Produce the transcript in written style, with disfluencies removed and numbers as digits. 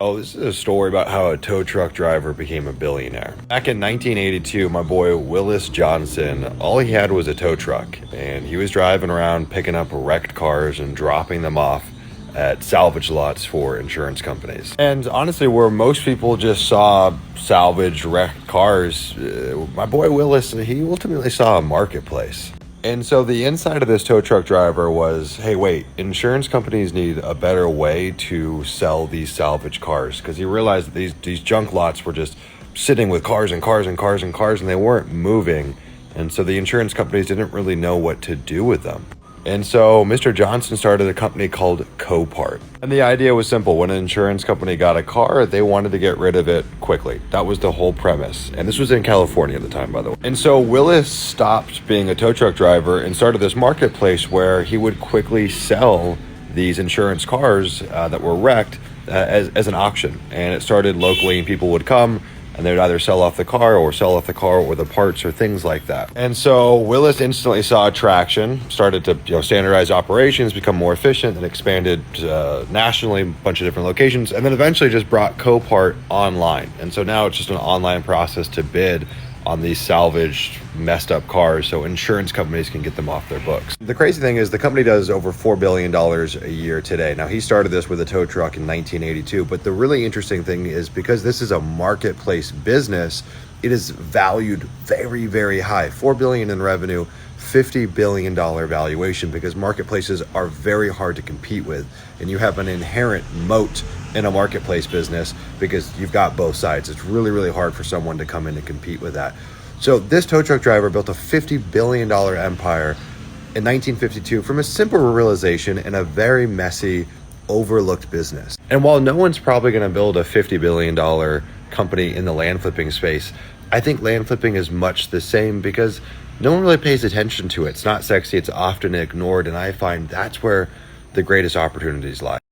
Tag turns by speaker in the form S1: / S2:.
S1: Oh, this is a story about how a tow truck driver became a billionaire. Back in 1982, my boy Willis Johnson, all he had was a tow truck, and he was driving around picking up wrecked cars and dropping them off at salvage lots for insurance companies. And honestly, where most people just saw salvage wrecked cars, my boy Willis, he ultimately saw a marketplace. And so the inside of this tow truck driver was, hey, wait, insurance companies need a better way to sell these salvage cars, because he realized that these junk lots were just sitting with cars and cars and cars and cars, and they weren't moving. And so the insurance companies didn't really know what to do with them. And so Mr. Johnson started a company called Copart. And the idea was simple. When an insurance company got a car, they wanted to get rid of it quickly. That was the whole premise. And this was in California at the time, by the way. And so Willis stopped being a tow truck driver and started this marketplace where he would quickly sell these insurance cars that were wrecked as an auction. And it started locally, and people would come and they would either sell off the car or the parts or things like that. And so Willis instantly saw traction, started to standardize operations, become more efficient, and expanded nationally, a bunch of different locations, and then eventually just brought Copart online. And so now it's just an online process to bid on these salvaged, messed up cars so insurance companies can get them off their books. The crazy thing is the company does over $4 billion a year today. Now, he started this with a tow truck in 1982, but the really interesting thing is because this is a marketplace business, it is valued very, very high. $4 billion in revenue, $50 billion valuation, because marketplaces are very hard to compete with, and you have an inherent moat in a marketplace business because you've got both sides. It's really, really hard for someone to come in and compete with that. So this tow truck driver built a $50 billion empire in 1952 from a simple realization in a very messy, overlooked business. And while no one's probably going to build a $50 billion company in the land flipping space, I think land flipping is much the same because no one really pays attention to it. It's not sexy. It's often ignored. And I find that's where the greatest opportunities lie.